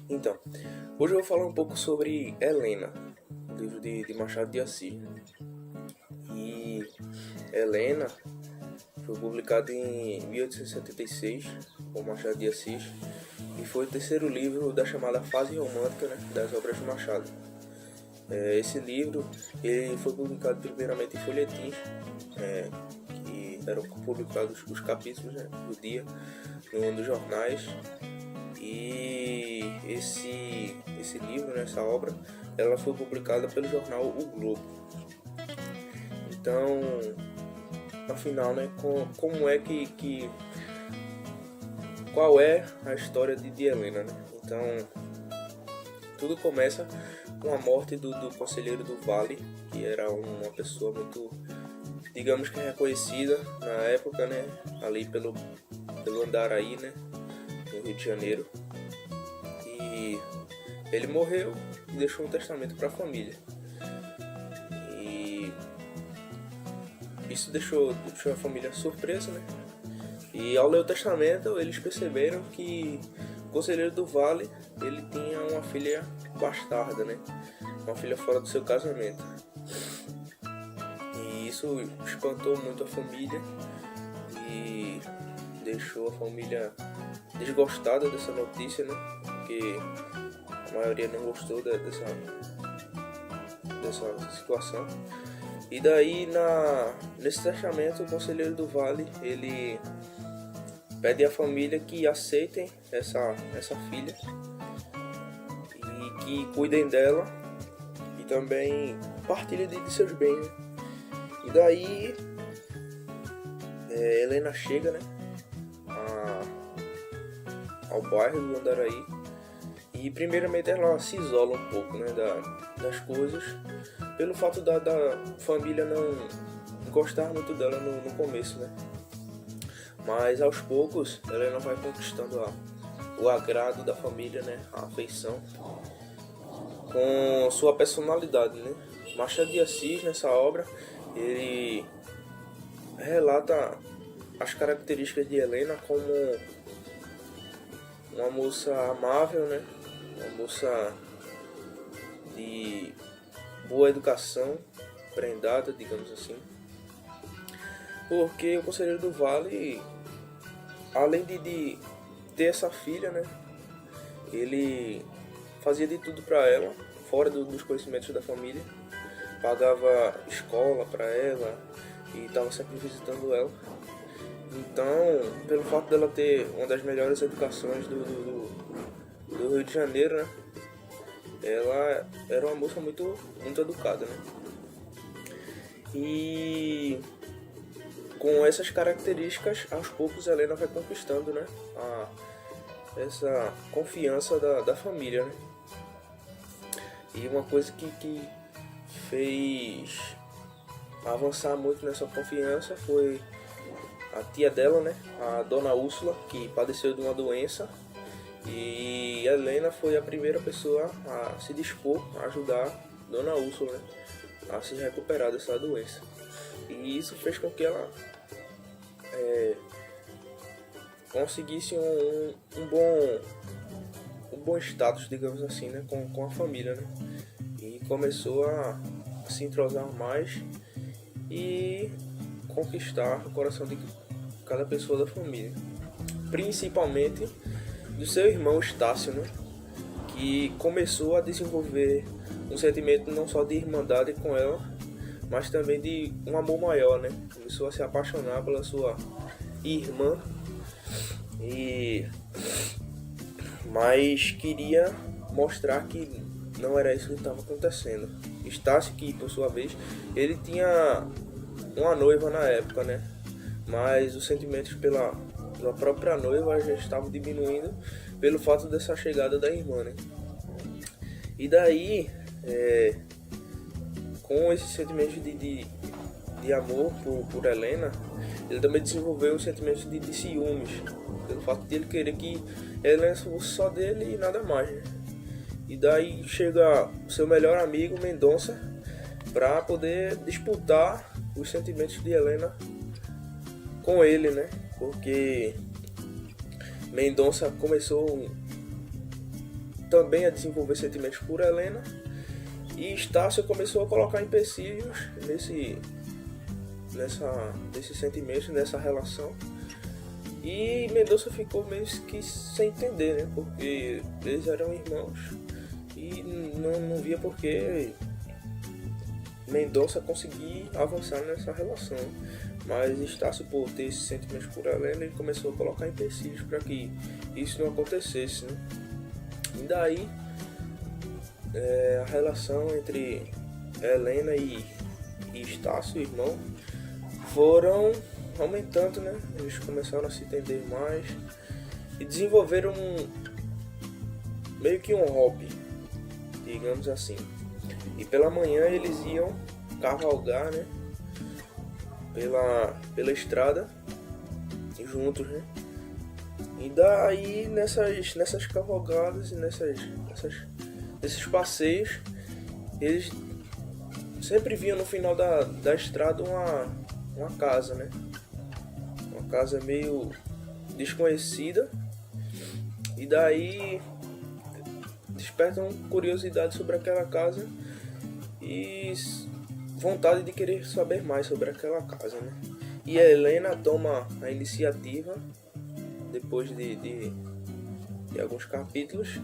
Então, hoje eu vou falar um pouco sobre Helena, livro de Machado de Assis. E Helena foi publicado em 1876 por Machado de Assis e foi o terceiro livro da chamada fase romântica, né, das obras de Machado. Esse livro ele foi publicado primeiramente em folhetins, que eram publicados os capítulos, né, do dia nos jornais. E esse livro, né, essa obra, ela foi publicada pelo jornal O Globo. Então, afinal, né, como é qual é a história de Helena, né? Então, tudo começa com a morte do conselheiro do Vale, que era uma pessoa muito, digamos que reconhecida na época, né, ali pelo Andaraí, né, no Rio de Janeiro. E ele morreu e deixou um testamento para a família. E isso deixou a família surpresa, né? E ao ler o testamento, eles perceberam que o conselheiro do Vale, ele tinha uma filha bastarda, né? Uma filha fora do seu casamento. E isso espantou muito a família e deixou a família desgostada dessa notícia, né? Porque a maioria não gostou dessa situação. E daí nesse testamento o conselheiro do Vale ele pede à família que aceitem essa filha e que cuidem dela e também partilhem de seus bens, né? E daí Helena chega, né, ao bairro do Andaraí e primeiramente ela se isola um pouco, né, das coisas, pelo fato da família não gostar muito dela no começo, né? Mas aos poucos Helena vai conquistando o agrado da família, né, a afeição, com sua personalidade, né? Machado de Assis, nessa obra, ele relata as características de Helena como uma moça amável, né? Uma moça de boa educação, prendada, digamos assim. Porque o conselheiro do Vale, além de ter essa filha, né, ele fazia de tudo para ela, fora dos conhecimentos da família. Pagava escola para ela e estava sempre visitando ela. Então, pelo fato dela ter uma das melhores educações do Rio de Janeiro, né, ela era uma moça muito educada, né? E com essas características, aos poucos Helena vai conquistando, né, essa confiança da família, né? E uma coisa que fez avançar muito nessa confiança foi a tia dela, né, a dona Úrsula, que padeceu de uma doença, e Helena foi a primeira pessoa a se dispor a ajudar dona Úrsula, né, a se recuperar dessa doença. E isso fez com que ela conseguisse um bom status, digamos assim, né, com a família, né, e começou a se entrosar mais e conquistar o coração de cada pessoa da família, principalmente do seu irmão Estácio, né, que começou a desenvolver um sentimento não só de irmandade com ela, mas também de um amor maior, né? Começou a se apaixonar pela sua irmã, mas queria mostrar que não era isso que estava acontecendo. Estácio, que por sua vez ele tinha uma noiva na época, né? Mas os sentimentos pela própria noiva já estavam diminuindo pelo fato dessa chegada da irmã, né? E daí, com esses sentimentos de amor por Helena, ele também desenvolveu os sentimentos de ciúmes, pelo fato de ele querer que Helena fosse só dele e nada mais, né? E daí chega o seu melhor amigo, Mendonça, para poder disputar os sentimentos de Helena com ele, né? Porque Mendonça começou também a desenvolver sentimentos por Helena, e Estácio começou a colocar empecilhos nesses sentimentos, nessa relação. E Mendonça ficou meio que sem entender, né? Porque eles eram irmãos e não via por que Mendonça conseguir avançar nessa relação. Mas Estácio, por ter esses sentimentos por Helena, ele começou a colocar empecilhos para que isso não acontecesse, né? E daí a relação entre Helena e Estácio, irmão, foram aumentando, né? Eles começaram a se entender mais e desenvolveram meio que um hobby, digamos assim. E pela manhã eles iam cavalgar, né? Pela estrada juntos, né? E daí nessas cavalgadas e nesses passeios, eles sempre viam no final da estrada uma casa, né? Uma casa meio desconhecida, e daí despertam curiosidade sobre aquela casa e vontade de querer saber mais sobre aquela casa, né? E a Helena toma a iniciativa depois de alguns capítulos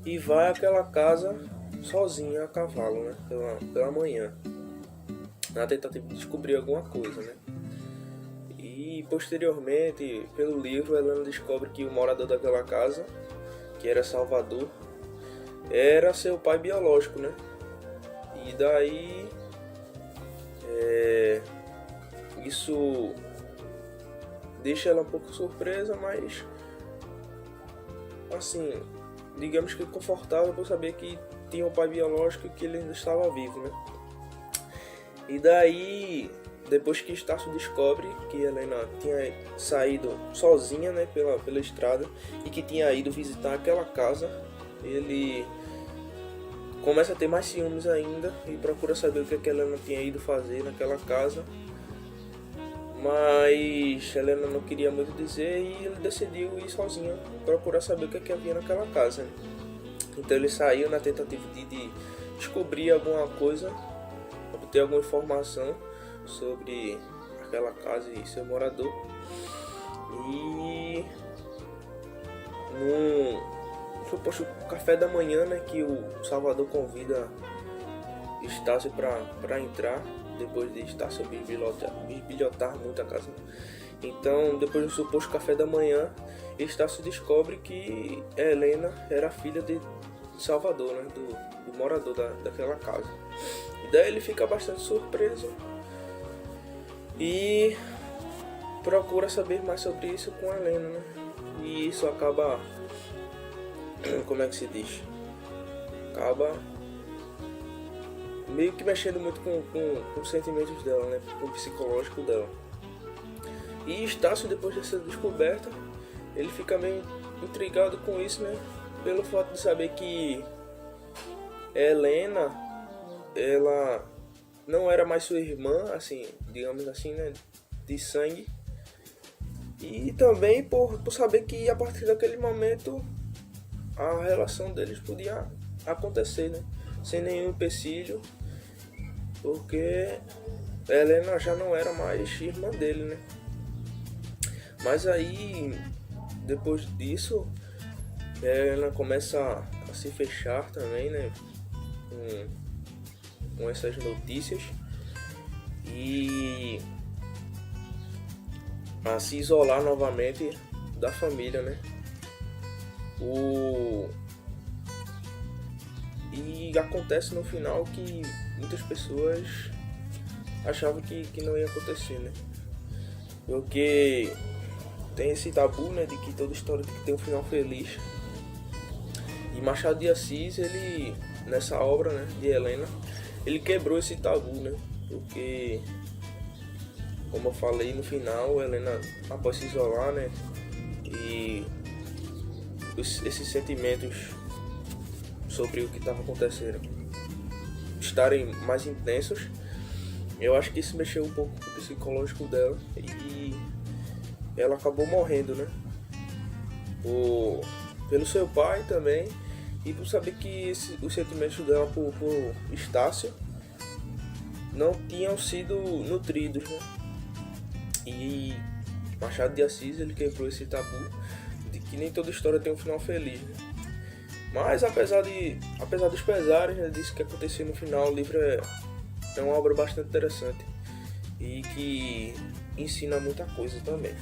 e vai àquela casa sozinha a cavalo, né? Pela manhã, na tentativa de descobrir alguma coisa, né? E posteriormente, pelo livro, Helena descobre que o morador daquela casa, que era Salvador, era seu pai biológico, né? E daí isso deixa ela um pouco surpresa, mas assim, digamos que confortável por saber que tinha um pai biológico e que ele ainda estava vivo, né? E daí, depois que Estácio descobre que Helena tinha saído sozinha, né, pela estrada, e que tinha ido visitar aquela casa, ele começa a ter mais ciúmes ainda e procura saber o que a Helena tinha ido fazer naquela casa. Mas Helena não queria muito dizer e ele decidiu ir sozinho procurar saber o que havia naquela casa. Então ele saiu na tentativa de descobrir alguma coisa, obter alguma informação sobre aquela casa e seu morador. E suposto café da manhã, né, que o Salvador convida Estácio para entrar, depois de Estácio bisbilhotar muito a casa. Então, depois do suposto café da manhã, Estácio descobre que Helena era filha de Salvador, né, do morador daquela casa. E daí ele fica bastante surpreso e procura saber mais sobre isso com Helena, né? E isso acaba, como é que se diz? Acaba meio que mexendo muito com os sentimentos dela, né? Com o psicológico dela. E Estácio, depois dessa descoberta, ele fica meio intrigado com isso, né? Pelo fato de saber que Helena, ela não era mais sua irmã, assim, digamos assim, né? De sangue. E também por saber que a partir daquele momento a relação deles podia acontecer, né? Sem nenhum empecilho, porque Helena já não era mais irmã dele, né? Mas aí, depois disso, Helena começa a se fechar também, né? Com essas notícias e a se isolar novamente da família, né? E acontece no final que muitas pessoas achavam que não ia acontecer, né? Porque tem esse tabu, né, de que toda história tem que ter um final feliz. E Machado de Assis, ele, nessa obra, né, de Helena, ele quebrou esse tabu, né? Porque, como eu falei, no final, Helena, após se isolar, né, e esses sentimentos sobre o que estava acontecendo estarem mais intensos, eu acho que isso mexeu um pouco com o psicológico dela e ela acabou morrendo, né? pelo seu pai também, e por saber que os sentimentos dela por Estácio não tinham sido nutridos, né? E Machado de Assis, ele quebrou esse tabu de que nem toda história tem um final feliz, né? Mas apesar dos pesares, né, disso que aconteceu no final, o livro é uma obra bastante interessante e que ensina muita coisa também.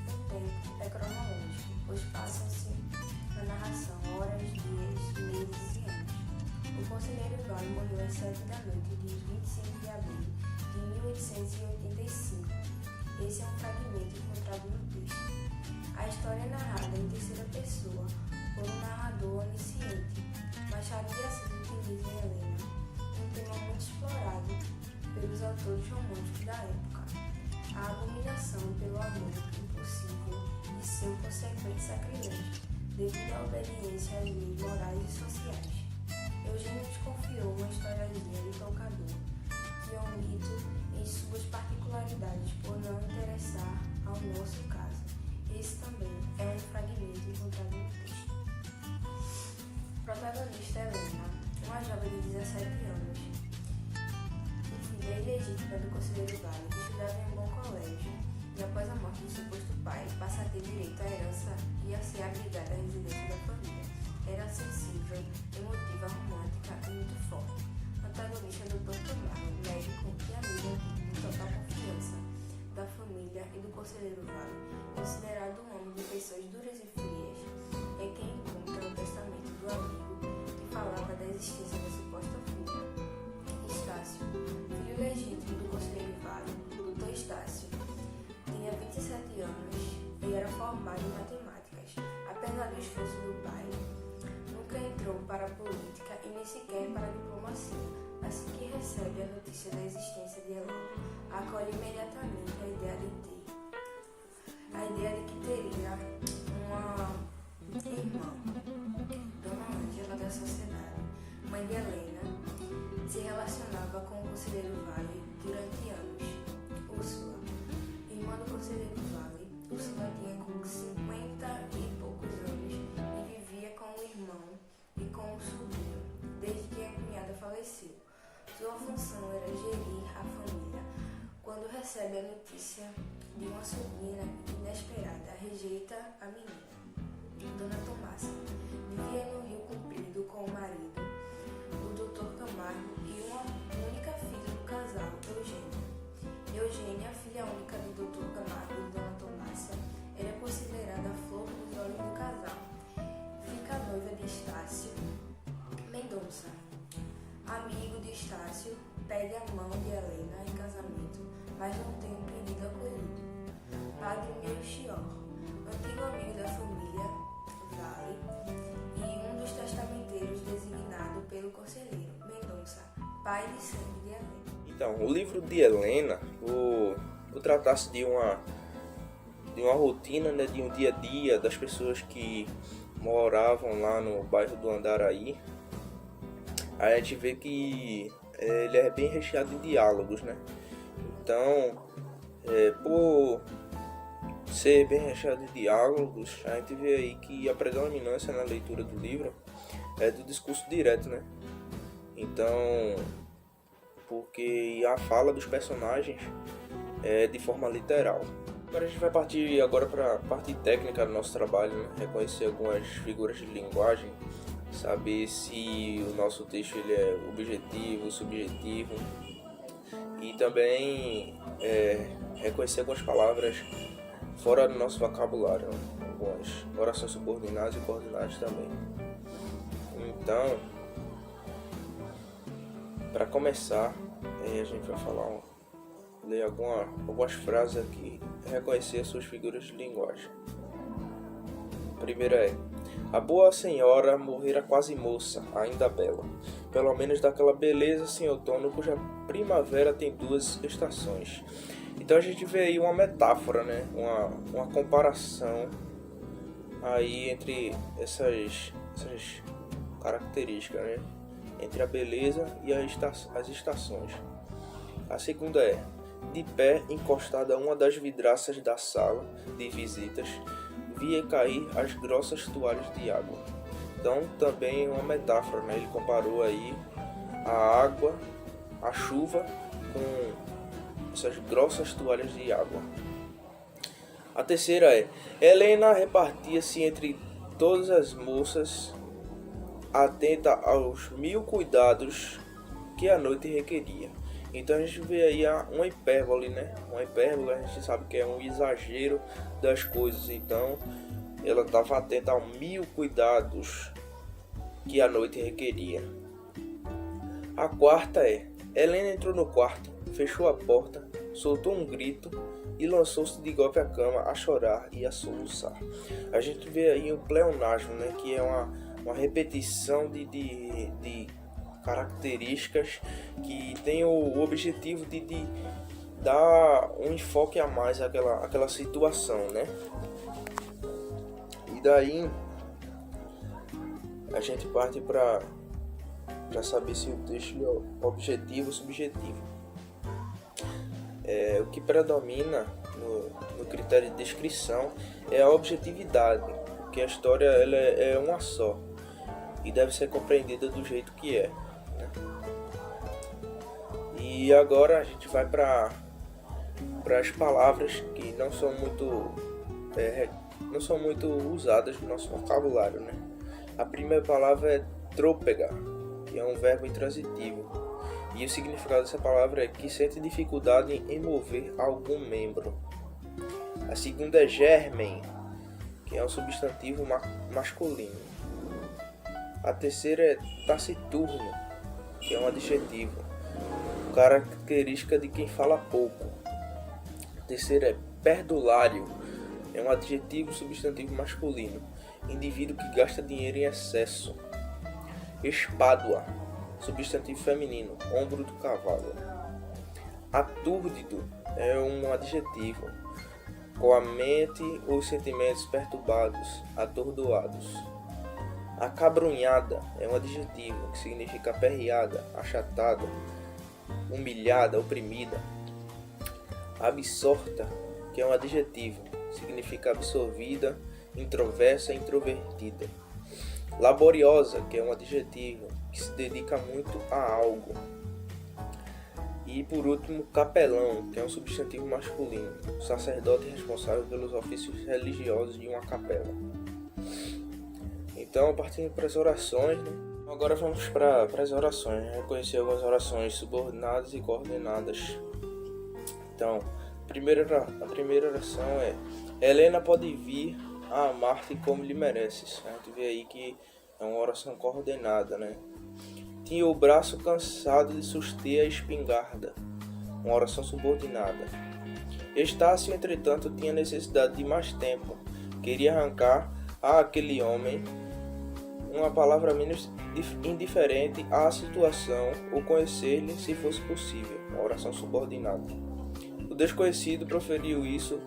O tempo é cronológico, pois passam-se na narração horas, dias, meses e anos. O conselheiro Vale morreu às 7 da noite de 25 de abril de 1885. Esse é um fragmento encontrado no texto. A história é narrada em terceira pessoa por um narrador onisciente. Machado de Assis utiliza em Helena, um tema muito explorado pelos autores românticos da época: a abominação pelo amor impossível e seu consequente sacrilégio, devido à obediência às leis morais e sociais. Eugênio desconfiou uma historiazinha de tocador, que é um mito em suas particularidades por não interessar ao nosso caso. Esse também é um fragmento encontrado no texto. Protagonista Helena, uma jovem de 17 anos, filha ilegítima do conselheiro Vale, que estudava em um bom colégio e, após a morte do suposto pai, passa a ter direito à herança e a ser abrigada à residência da família. Era sensível, emotiva, romântica e muito forte. Protagonista do Dr. Camargo, médico e amigo de total confiança da família e do conselheiro Vale, considerado um homem de pessoas duras e frias, é quem encontra no testamento do amigo que falava da existência da suposta filha. Estácio, filho legítimo do conselheiro Vale, Dr. Estácio, tinha 27 anos e era formado em matemáticas. Apesar do esforço do pai, nunca entrou para a política e nem sequer para a diplomacia. Assim que recebe a notícia da existência de Helena, acolhe imediatamente a ideia de que teria uma irmã, Dona Ângela da Sociedade, mãe de Helena, se relacionava com o conselheiro Vale durante anos. Úrsula, irmã do conselheiro Vale, Úrsula tinha com 50 e poucos anos e vivia com o irmão e com o sobrinho, desde que a cunhada faleceu. Sua função era gerir a família. Quando recebe a notícia de uma sobrinha inesperada, rejeita a menina. Dona Tomassa vivia no Rio Comprido com o marido, o Dr. Camargo, e uma única filha do casal, Eugênia. Eugênia, filha única do Dr. Camargo e de Dona Tomassa, era considerada a flor dos olhos do casal. Fica noiva de Estácio Mendonça. Amigo de Estácio, pede a mão de Helena em casamento, mas não tem um pedido acolhido. Padre Melchior, antigo amigo da família Vale e um dos testamenteiros designado pelo conselheiro Mendonça, pai de sangue de Helena. Então, o livro de Helena, por tratar-se de uma rotina, né, de um dia a dia das pessoas que moravam lá no bairro do Andaraí, a gente vê que ele é bem recheado de diálogos, né? Então, por ser bem recheado de diálogos, a gente vê aí que a predominância na leitura do livro é do discurso direto, né? Então, porque a fala dos personagens é de forma literal. Agora a gente vai partir agora para a parte técnica do nosso trabalho, né? Reconhecer algumas figuras de linguagem, saber se o nosso texto ele é objetivo, subjetivo, e também reconhecer algumas palavras fora do nosso vocabulário, né? Algumas orações subordinadas e coordenadas também. Então, para começar, a gente vai ler algumas frases aqui, reconhecer as suas figuras de linguagem. A primeira é: a boa senhora morrera quase moça, ainda bela, pelo menos daquela beleza sem outono cuja primavera tem 2 estações. Então a gente vê aí uma metáfora, né? uma comparação aí entre essas características, né? Entre a beleza e as estações. A segunda é: de pé encostada a uma das vidraças da sala de visitas, via cair as grossas toalhas de água. Então também é uma metáfora, né? Ele comparou aí a água, a chuva, com essas grossas toalhas de água. A terceira é: Helena repartia-se entre todas as moças, atenta aos 1000 cuidados que a noite requeria. Então a gente vê aí uma hipérbole, né? Uma hipérbole, a gente sabe que é um exagero das coisas. Então ela estava atenta aos 1000 cuidados que a noite requeria. A quarta é: Helena entrou no quarto, fechou a porta, soltou um grito e lançou-se de golpe à cama a chorar e a soluçar. A gente vê aí um pleonasmo, né? Que é uma repetição de características que tem o objetivo de dar um enfoque a mais àquela situação, né? E daí a gente parte para saber se o texto é objetivo ou subjetivo. O que predomina no critério de descrição é a objetividade, porque a história ela é uma só e deve ser compreendida do jeito que é, né? E agora a gente vai para as palavras que não são muito usadas no nosso vocabulário, né? A primeira palavra é trôpega, que é um verbo intransitivo. E o significado dessa palavra é que sente dificuldade em mover algum membro. A segunda é germen, que é um substantivo masculino. A terceira é taciturno, que é um adjetivo, característica de quem fala pouco. A terceira é perdulário, é um adjetivo substantivo masculino, indivíduo que gasta dinheiro em excesso. Espádua, substantivo feminino, ombro do cavalo. Atúrdido é um adjetivo, com a mente ou os sentimentos perturbados, atordoados. Acabrunhada é um adjetivo que significa aperreada, achatada, humilhada, oprimida. Absorta, que é um adjetivo, significa absorvida, introversa, introvertida. Laboriosa, que é um adjetivo que se dedica muito a algo. E por último, capelão, que é um substantivo masculino, sacerdote responsável pelos ofícios religiosos de uma capela. Então, partindo para as orações, né? Agora vamos para as orações, né? Reconhecer algumas orações subordinadas e coordenadas. Então, a primeira oração é: Helena pode vir a amar-te como lhe mereces. A gente vê aí que é uma oração coordenada, né? Tinha o braço cansado de suster a espingarda, uma oração subordinada. Estácio, entretanto, tinha necessidade de mais tempo. Queria arrancar àquele homem uma palavra menos indiferente à situação ou conhecer-lhe se fosse possível, uma oração subordinada. O desconhecido proferiu isso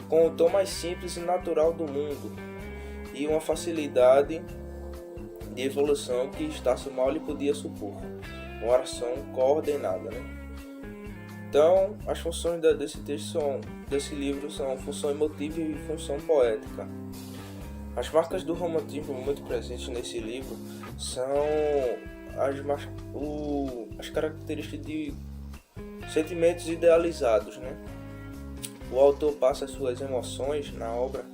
com o tom mais simples e natural do mundo e uma facilidade de evolução que Estácio mal lhe podia supor, uma oração coordenada, né? Então, as funções desse livro são função emotiva e função poética. As marcas do romantismo muito presentes nesse livro são as características de sentimentos idealizados, né? O autor passa suas emoções na obra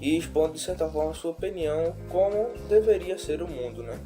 e expõe de certa forma sua opinião como deveria ser o mundo, né?